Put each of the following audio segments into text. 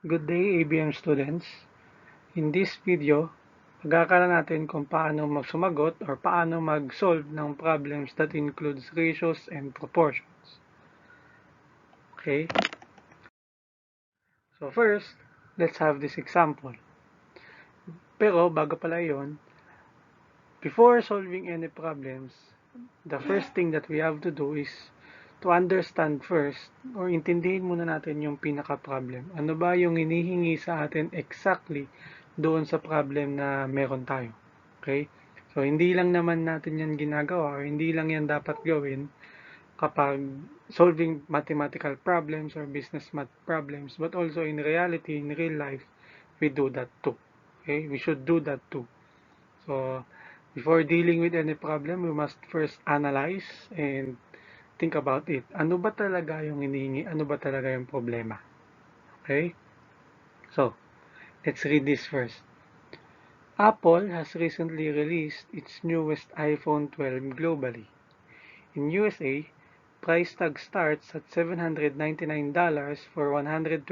Good day, ABM students. In this video, pag-aaralan natin kung paano magsumagot or paano mag-solve ng problems that includes ratios and proportions. Okay? So first, let's have this example. Pero bago pala yon, before solving any problems, the first thing that we have to do is to understand first or intindihin muna natin yung pinaka-problem. Ano ba yung hinihingi sa atin exactly doon sa problem na meron tayo. Okay? So, hindi lang naman natin yan ginagawa or hindi lang yan dapat gawin kapag solving mathematical problems or business math problems, but also in reality, in real life, we do that too. Okay? We should do that too. So, before dealing with any problem, we must first analyze and think about it. Ano ba talaga yung hinihingi? Ano ba talaga yung problema? Okay? So, let's read this first. Apple has recently released its newest iPhone 12 globally. In USA, price tag starts at $799 for 128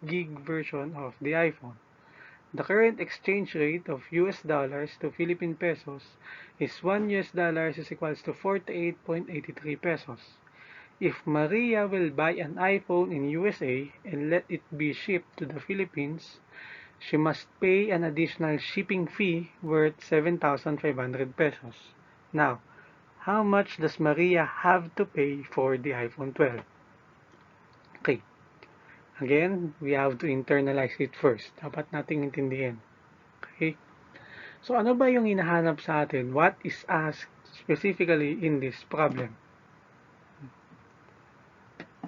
gig version of the iPhone. The current exchange rate of US dollars to Philippine pesos is 1 US dollar is equals to 48.83 pesos. If Maria will buy an iPhone in USA and let it be shipped to the Philippines, she must pay an additional shipping fee worth 7,500 pesos. Now, how much does Maria have to pay for the iPhone 12? Okay. Again, we have to internalize it first. Dapat nating intindihin. Okay? So, ano ba yung hinahanap sa atin? What is asked specifically in this problem?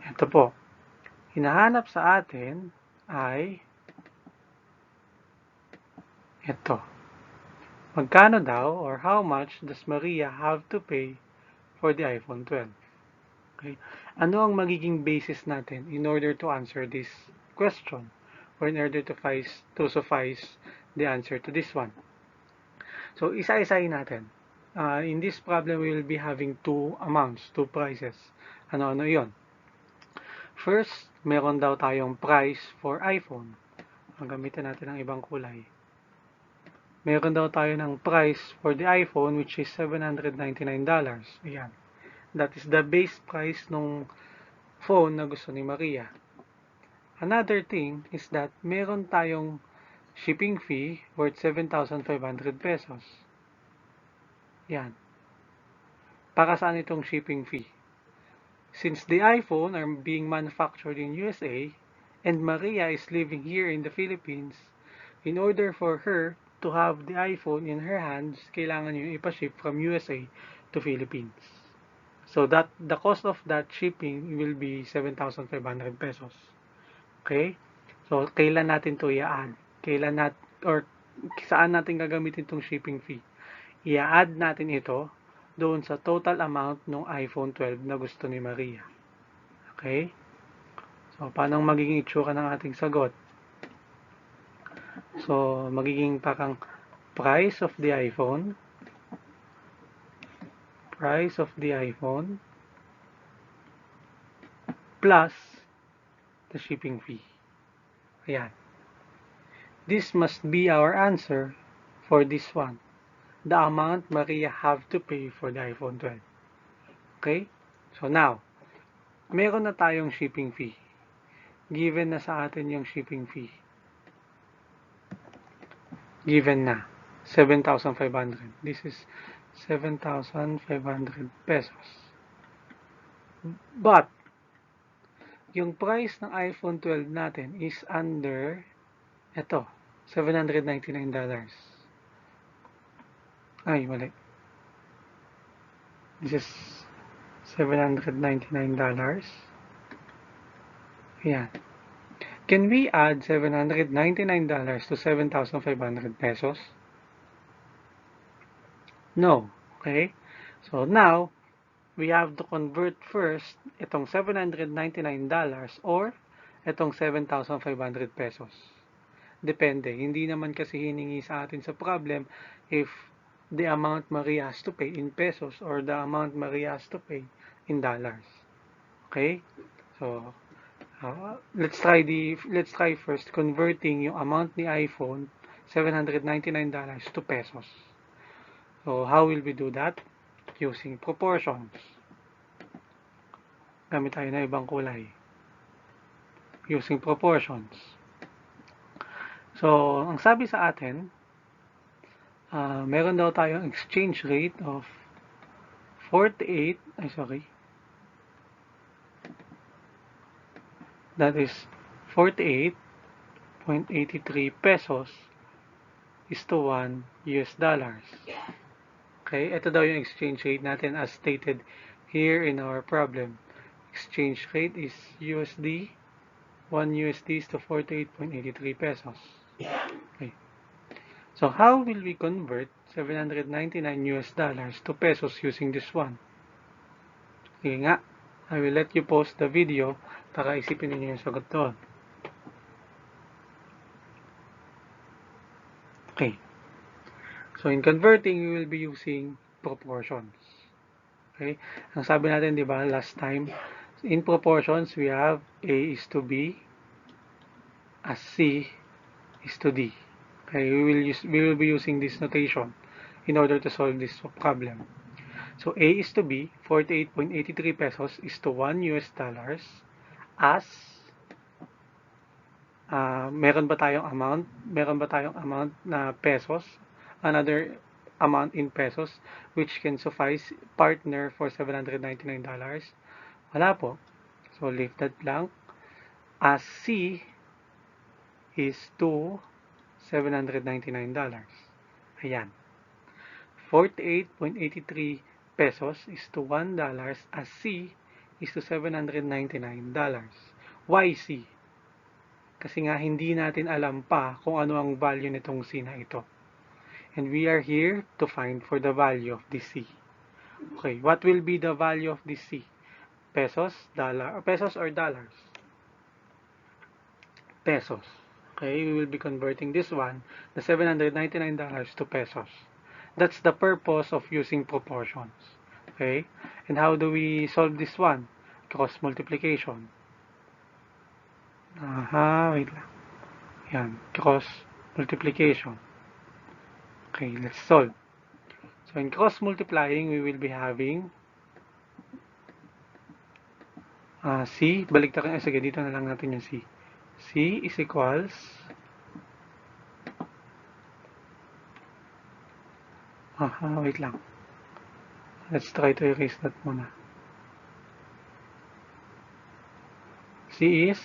Ito po. Hinahanap sa atin ay ito. Magkano daw or how much does Maria have to pay for the iPhone 12? Okay? Ano ang magiging basis natin in order to answer this question or in order to suffice the answer to this one? So, isa-isahin natin. In this problem, we will be having two amounts, two prices. Ano-ano yon? First, meron daw tayong price for iPhone. Gamitin natin ang ibang kulay. Meron daw tayo ng price for the iPhone which is $799. Ayan. That is the base price nung phone na gusto ni Maria. Another thing is that meron tayong shipping fee worth 7,500 pesos. Yan. Para saan itong shipping fee? Since the iPhone are being manufactured in USA and Maria is living here in the Philippines, in order for her to have the iPhone in her hands, kailangan yung ipaship from USA to Philippines. So that the cost of that shipping will be 7,500 pesos. Okay? So kailan natin to i-add? Or saan natin gagamitin tong shipping fee? I-add natin ito doon sa total amount ng iPhone 12 na gusto ni Maria. Okay? So, paano magiging itsura ng ating sagot? So, magiging parang price of the iPhone plus the shipping fee. Ayan. This must be our answer for this one. The amount Maria have to pay for the iPhone 12. Okay? So now, meron na tayong shipping fee. Given na sa atin yung shipping fee. Given na. 7,500. This is 7,500 pesos. But, yung price ng iPhone 12 natin is under ito, $799. Ay, mali. This is $799. Ayan. Can we add $799 to 7,500 pesos? No. Okay? So now, we have to convert first itong $799 or itong 7,500 pesos. Depende. Hindi naman kasi hiningi sa atin sa problem if the amount Maria has to pay in pesos or the amount Maria has to pay in dollars. Okay? So, Let's try first converting yung amount ni iPhone $799 to pesos. So how will we do that? Using proportions. Gamit tayo na ibang kulay. Using proportions. So, ang sabi sa atin, meron daw tayong exchange rate of 48, that is 48.83 pesos is to 1 US dollars. Okay, ito daw yung exchange rate natin as stated here in our problem. Exchange rate is USD, 1 USD is to 48.83 pesos. Okay. So how will we convert 799 US dollars to pesos using this one? Sige nga, I will let you pause the video para isipin niyo yung sagot doon. Okay. So in converting, we will be using proportions. Okay? Ang sabi natin, di ba, last time, in proportions, we have A is to B as C is to D. Okay, we will be using this notation in order to solve this problem. So A is to B, 48.83 pesos is to 1 US dollars as meron ba tayong amount? Meron ba tayong amount na pesos? Another amount in pesos which can suffice partner for $799? Wala po. So leave that blank. As C is to $799. Ayan. 48.83 pesos is to $1 as C is to $799. Why C? Kasi nga hindi natin alam pa kung ano ang value nitong C na ito. And we are here to find for the value of this C. Okay, what will be the value of this C? Pesos, pesos or dollars? Pesos. Okay, we will be converting this one, the $799 to pesos. That's the purpose of using proportions. Okay, and how do we solve this one? Cross multiplication. Wait lang. Yan, cross multiplication. Okay, let's solve. So in cross multiplying, we will be having C, baliktarin, sige, dito na lang natin yung C. C is equals wait lang. Let's try to erase that muna. C is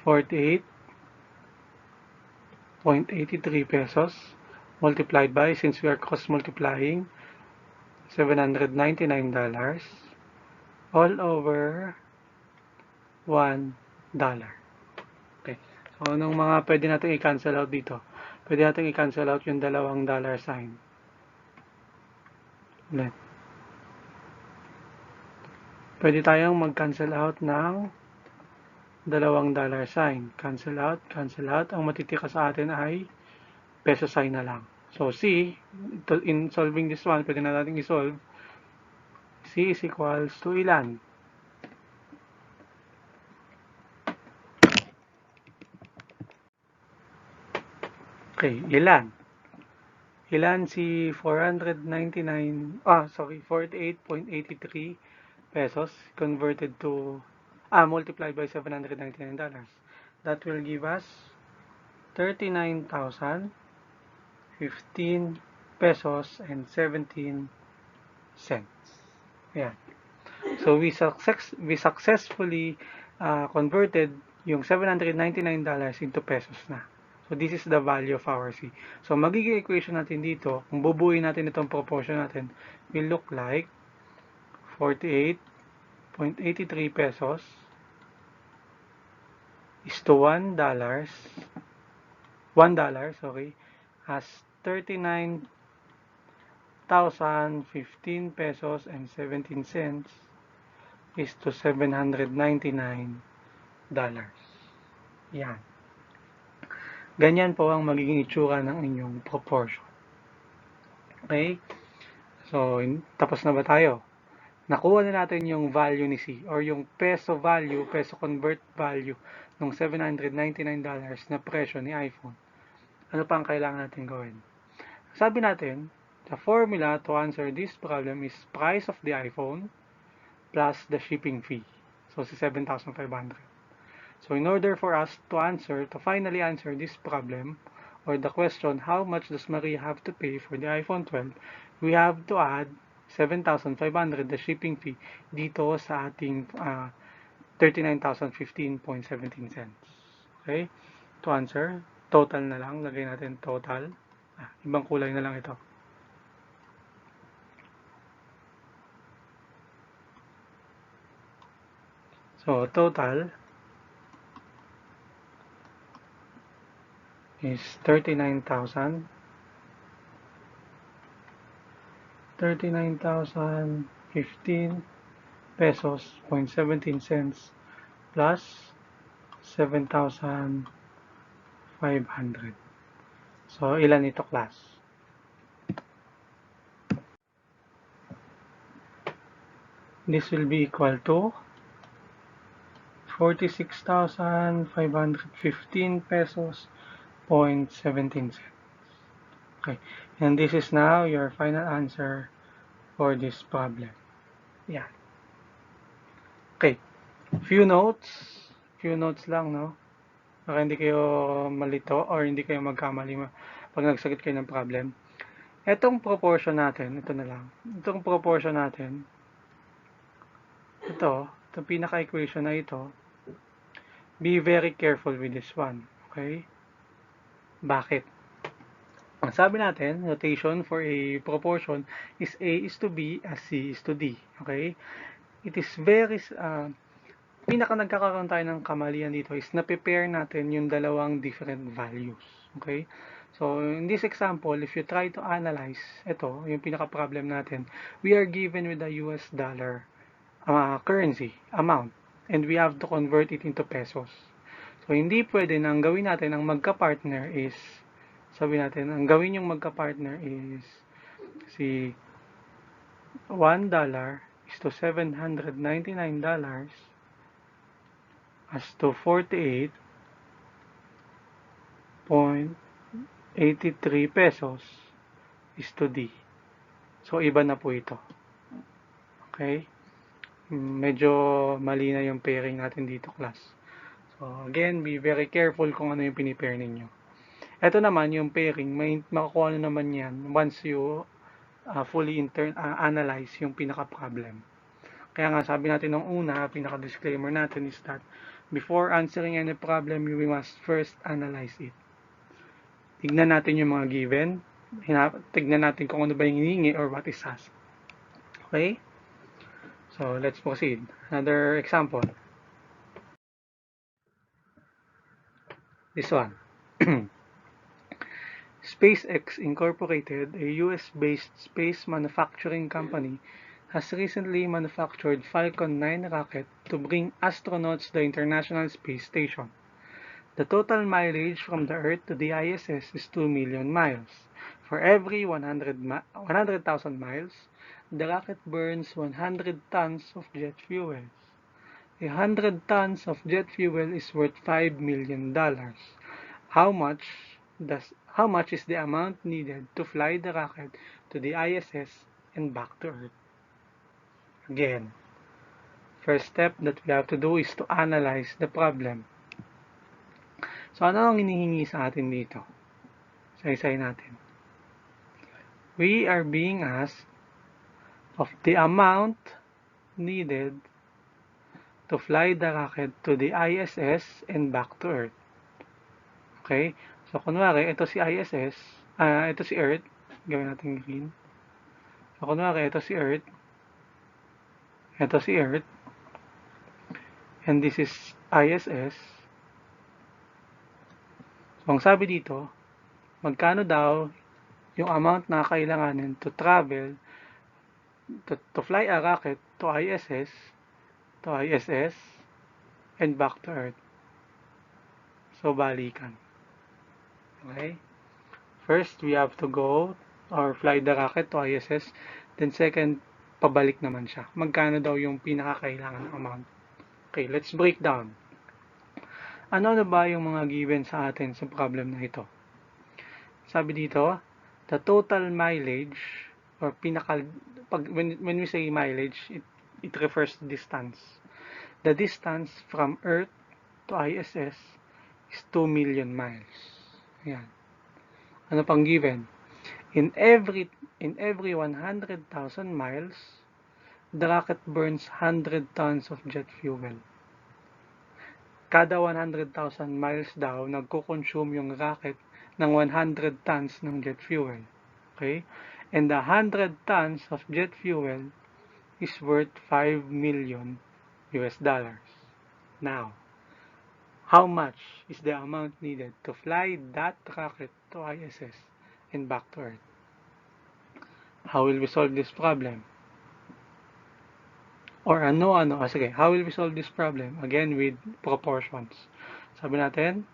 48.83 pesos multiplied by, since we are cross multiplying, $799 all over $1. Okay. So, anong mga pwede natin i-cancel out dito? Pwede natin i-cancel out yung dalawang dollar sign. Ulit. Pwede tayong mag-cancel out ng dalawang dollar sign. Cancel out, cancel out. Ang matitira sa atin ay peso sign na lang. So, C, in solving this one, pwede na natin i-solve. C is equals to ilan? Okay, ilan? Ilan si 48.83 pesos converted to, multiplied by $799. That will give us 39,015 pesos and 17 cents. Ayan. So we successfully converted yung $799 into pesos na. So this is the value of our C. So magiging equation natin dito, kung bubuuin natin itong proportion natin, will look like 48.83 pesos is to $1, as 39,015 pesos and 17 cents is to $799. Yan. Ganyan po ang magiging itsura ng inyong proportion. Okay? So, tapos na ba tayo? nakuha na natin yung value ni C or yung peso value, peso convert value ng $799 na presyo ni iPhone. Ano pa ang kailangan natin gawin? Sabi natin, the formula to answer this problem is price of the iPhone plus the shipping fee. So, si 7,500. So, in order for us to finally answer this problem, or the question, how much does Maria have to pay for the iPhone 12, we have to add 7,500, the shipping fee, dito sa ating 39,015.17 cents. Okay? To answer, total na lang. Lagay natin total. Ibang kulay na lang ito. So, total is 39,015 pesos, 0.17 cents plus 7,500. So, ilan ito, class? This will be equal to 46,515 pesos, 0.17 cents. Okay, and this is now your final answer for this problem. Yeah. Okay, few notes lang, no? Para hindi kayo malito or hindi kayo magkamali pag nagsagot kayo ng problem. Itong proportion natin, ito na lang. Itong proportion natin, itong pinaka-equation na ito, be very careful with this one. Okay? Bakit? Ang sabi natin, notation for a proportion is A is to B as C is to D. Okay? It is very, pinaka nagkakaroon tayo ng kamalian dito is na-prepare natin yung dalawang different values. Okay? So, in this example, if you try to analyze, ito, yung pinaka-problem natin, we are given with the US dollar currency amount and we have to convert it into pesos. So, hindi pwede na ang gawin natin ang magka-partner is, sabi natin, ang gawin yung magka-partner is si $1 is to $799 as to 48.83 pesos is to D. So, iba na po ito. Okay? Medyo mali na yung pairing natin dito, class. So, again, be very careful kung ano yung pinipair ninyo. Ito naman, yung pairing, may makukuha na naman yan once you fully analyze yung pinaka-problem. Kaya nga, sabi natin nung una, pinaka-disclaimer natin is that before answering any problem, we must first analyze it. Tignan natin yung mga given. Tignan natin kung ano ba yung hinihingi or what is asked. Okay? So, let's proceed. Another example. This one. SpaceX Incorporated, a US-based space manufacturing company, has recently manufactured Falcon 9 rocket to bring astronauts to the International Space Station. The total mileage from the Earth to the ISS is 2 million miles. For every 100,000 miles, the rocket burns 100 tons of jet fuel. 100 tons of jet fuel is worth $5 million. How much is the amount needed to fly the rocket to the ISS and back to Earth? Again, first step that we have to do is to analyze the problem. So, ano ang hinihingi sa atin dito? Isa-isay natin. We are being asked of the amount needed to fly the rocket to the ISS and back to Earth. Okay? So, kunwari, ito si ISS, ito si Earth. Gawin natin green. So, kunwari, ito si Earth. Ito si Earth. And this is ISS. So, ang sabi dito, magkano daw yung amount na kailanganin to travel, to fly a rocket to ISS, and back to Earth. So, balikan. Okay? First, we have to go or fly the rocket to ISS. Then second, pabalik naman siya. Magkano daw yung pinakakailangan ng amount? Okay, let's break down. Ano na ba yung mga given sa atin sa problem na ito? Sabi dito, the total mileage or when we say mileage, it refers to distance. The distance from Earth to ISS is 2 million miles. Ayan. Ano pang given? In every 100,000 miles, the rocket burns 100 tons of jet fuel. Kada 100,000 miles daw, nagko-consume yung rocket ng 100 tons ng jet fuel. Okay? And the 100 tons of jet fuel is worth 5 million US dollars. Now, how much is the amount needed to fly that rocket to ISS and back to Earth? How will we solve this problem? Or sige, how will we solve this problem? Again, with proportions. Sabi natin,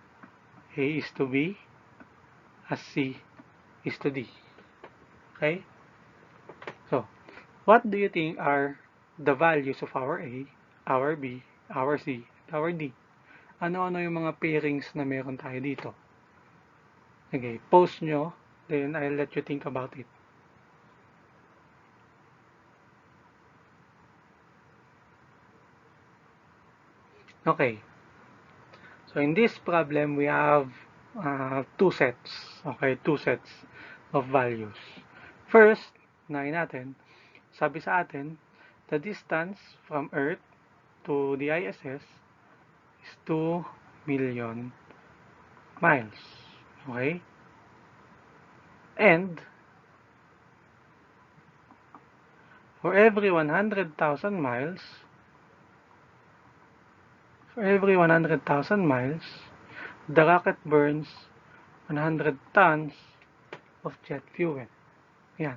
A is to B as C is to D. Okay? So, what do you think are the values of our A, our B, our C, our D? Ano-ano yung mga pairings na meron tayo dito? Okay, post nyo, then I'll let you think about it. Okay, so in this problem, we have two sets. Okay, two sets of values. First, unahin natin, sabi sa atin, the distance from Earth to the ISS is 2 million miles. Okay? And for every 100,000 miles, the rocket burns 100 tons of jet fuel. Yan.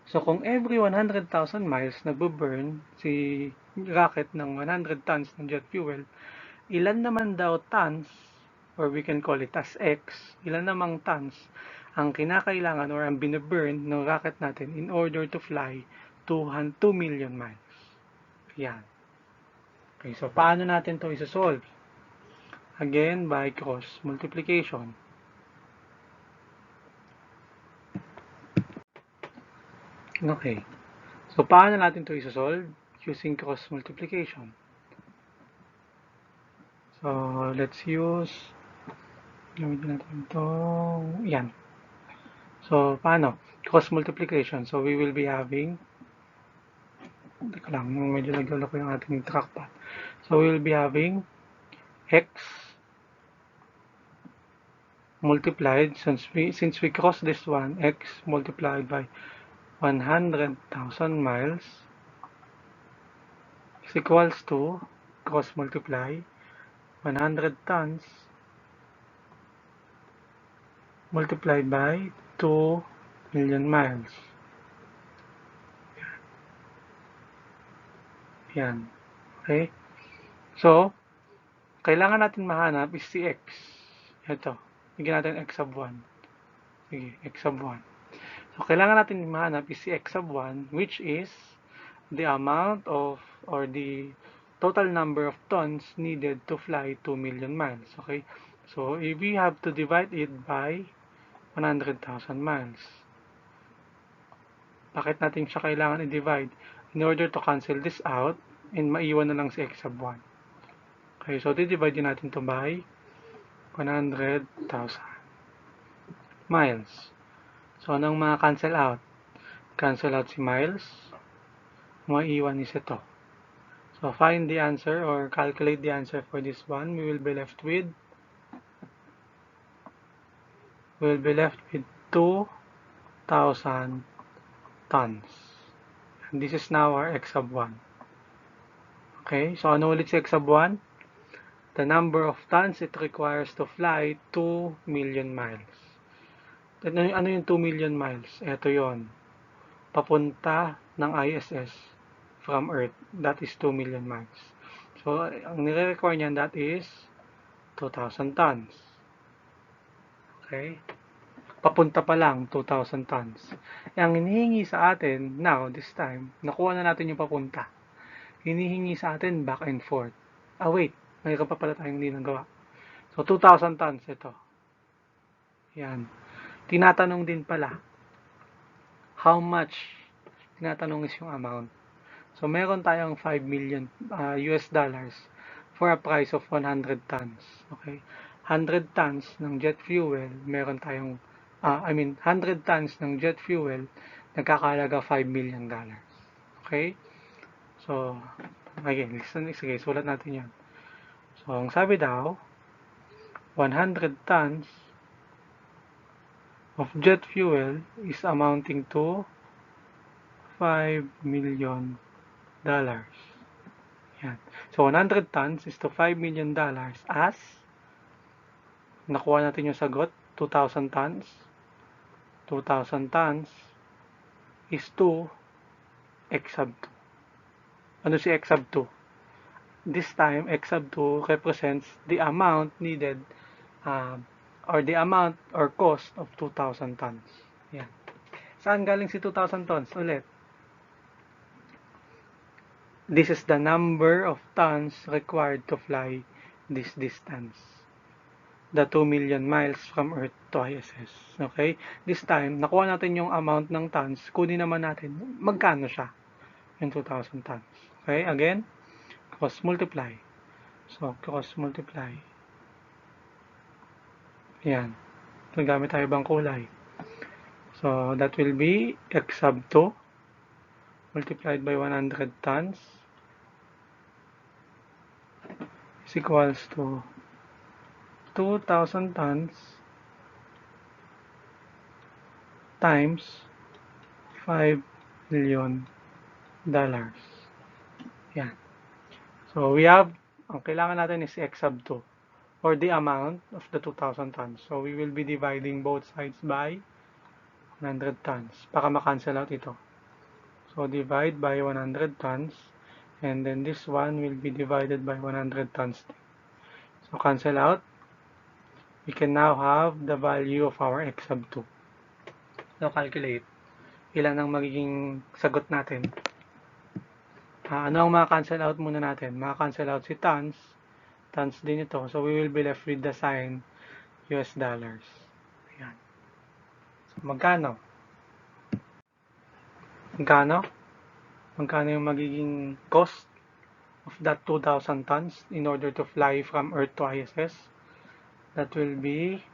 So, kung every 100,000 miles nagbo-burn si rocket ng 100 tons ng jet fuel, ilan naman daw tons, or we can call it as X, ilan namang tons ang kinakailangan or ang binaburn ng rocket natin in order to fly 2 million miles. Yan. Okay, so paano natin to isa-solve? Again, by cross multiplication. Okay. So, paano natin to isa-solve? Using cross multiplication. So, let's use, gamitin natin ito, yan. So, paano? Cross multiplication. So, we will be having, teka lang, medyo naglala ko yung ating trackpad. So, we will be having x multiplied, since we cross this one, x multiplied by 100,000 miles is equals to, cross multiply, 100 tons multiplied by 2 million miles. Yan. Okay? So, kailangan natin mahanap is si x. Ito. Bigyan natin x sub 1. Sige, x sub 1. So, kailangan natin mahanap is si x sub 1, which is the amount of, or the total number of tons needed to fly 2 million miles. Okay? So, if we have to divide it by 100,000 miles. Bakit natin siya kailangan i-divide? In order to cancel this out, and maiwan na lang si x sub 1. Okay, so di-divide natin to by 100,000 miles. So, anong mga cancel out? Cancel out si miles. Maiwan is ito. So, find the answer or calculate the answer for this one. We will be left with 2,000 tons. And this is now our x sub 1. Okay, so ano ulit si x sub 1? The number of tons it requires to fly 2 million miles. Ano yung 2 million miles? Ito yon. Papunta ng ISS from Earth. That is 2 million miles. So, ang nire-require niyan, that is 2,000 tons. Okay? papunta pa lang 2,000 tons. Ang hinihingi sa atin now, this time, nakuha na natin yung papunta. Hinihingi sa atin back and forth. Wait, mayroon pa pala tayong hindi nagawa. So 2,000 tons ito. Yan. Tinatanong din pala, how much? Tinatanong is yung amount. So meron tayong 5 million US dollars for a price of 100 tons. Okay? 100 tons ng jet fuel, meron tayong 100 tons ng jet fuel, nagkakahalaga 5 million dollars. Okay? So, again, sige, sulat natin yan. So, ang sabi daw, 100 tons of jet fuel is amounting to 5 million dollars. Yan. So, 100 tons is to 5 million dollars as, nakuha natin yung sagot, 2,000 tons. 2,000 tons is to X sub 2. Ano si X sub 2? This time, X sub 2 represents the amount needed or the amount or cost of 2,000 tons. Yan. Saan galing si 2,000 tons? Ulit. This is the number of tons required to fly this distance. The 2 million miles from Earth to ISS. Okay? This time, nakuha natin yung amount ng tons. Kunin naman natin, magkano siya? Yung 2,000 tons. Okay? Again, cross multiply. So, cross multiply. Yan. So, gamit tayo ibang kulay. So, that will be X sub 2 multiplied by 100 tons is equals to 2,000 tons times 5 million dollars. Yan. So, we have, ang kailangan natin is X sub 2 or the amount of the 2,000 tons. So, we will be dividing both sides by 100 tons para ma-cancel out ito. So, divide by 100 tons and then this one will be divided by 100 tons. So, cancel out. We can now have the value of our X sub 2. So, calculate. Ilan ang magiging sagot natin? Ano ang maka-cancel out muna natin? Maka-cancel out si tons. Tons din ito. So, we will be left with the sign US dollars. Ayan. So, magkano? Magkano yung magiging cost of that 2,000 tons in order to fly from Earth to ISS? That will be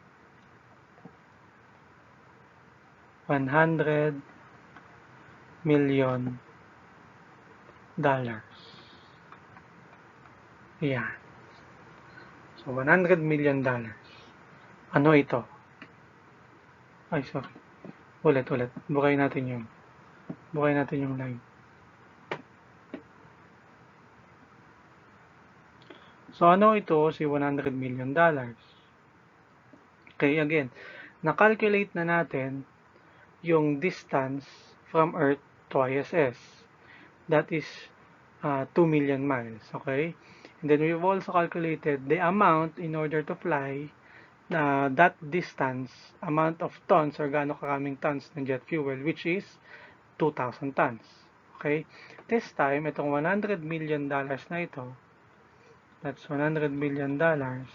100 million dollars. Ayan. So, 100 million dollars. Ano ito? Ay, sorry. Ulit. Bukayin natin yung line. So, ano ito? Si 100 million dollars. Okay, again. Na-calculate na natin yung distance from Earth to ISS. That is 2 million miles. Okay? And then we've also calculated the amount in order to fly that distance, amount of tons or gaano karaming tons ng jet fuel, which is 2,000 tons. Okay? This time, itong 100 million dollars na ito, that's 100 million dollars,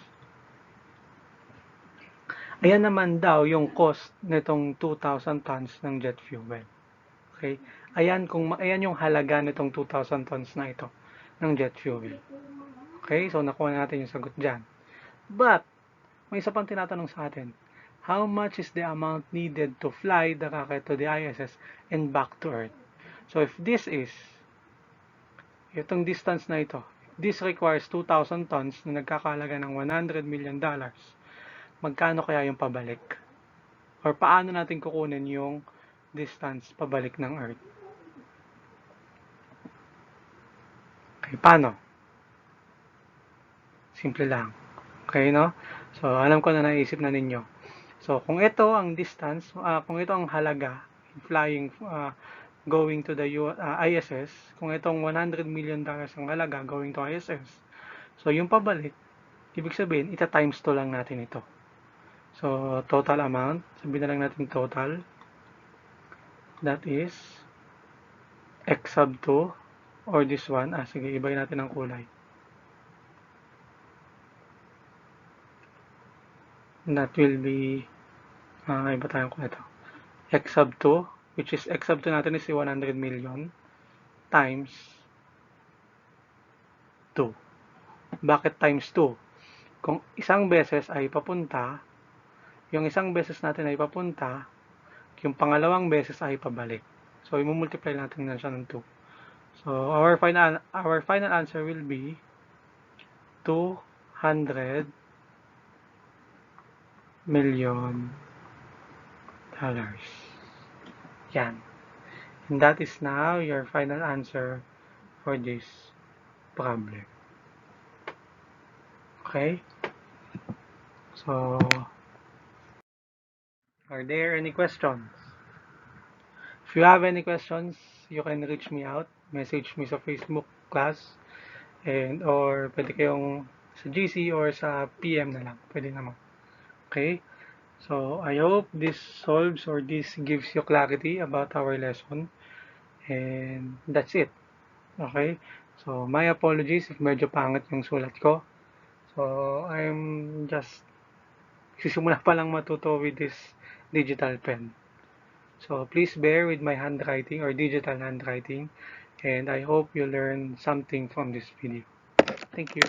ayan naman daw yung cost nitong 2,000 tons ng jet fuel. Okay? Ayan yung halaga nitong 2,000 tons na ito ng jet fuel. Okay? So, nakuha natin yung sagot dyan. But, may isa pang tinatanong sa atin. How much is the amount needed to fly the rocket to the ISS and back to Earth? So, if this is, itong distance na ito, this requires 2,000 tons na nagkakahalaga ng 100 million dollars, magkano kaya yung pabalik? Or paano natin kukunin yung distance pabalik ng Earth? Okay, paano? Simple lang. Okay, no? So, alam ko na naisip na ninyo. So, kung ito ang distance, kung ito ang halaga, flying, going to the ISS, kung itong 100 million dollars ang halaga going to ISS, so yung pabalik, ibig sabihin, ita times 2 lang natin ito. So, total amount. Sabihin na lang natin total. That is x sub 2 or this one. Sige, ibayin natin ang kulay. That will be, iba tayong kulay ito. X sub 2, which is x sub 2 natin is 100 million times 2. Bakit times 2? Kung isang beses ay papunta, yung isang beses natin ay papunta, yung pangalawang beses ay pabalik. So, i-multiply natin na siya ng 2. So, our final answer will be $200 million. Yan. And that is now your final answer for this problem. Okay? So, are there any questions? If you have any questions, you can reach me out. Message me sa Facebook class. And, or pwede kayong sa GC or sa PM na lang. Pwede naman. Okay? So, I hope this solves or this gives you clarity about our lesson. And that's it. Okay? So, my apologies if medyo pangit yung sulat ko. So, I'm just sisimula pa lang matuto with this digital pen. So, please bear with my handwriting or digital handwriting. And I hope you learn something from this video. Thank you.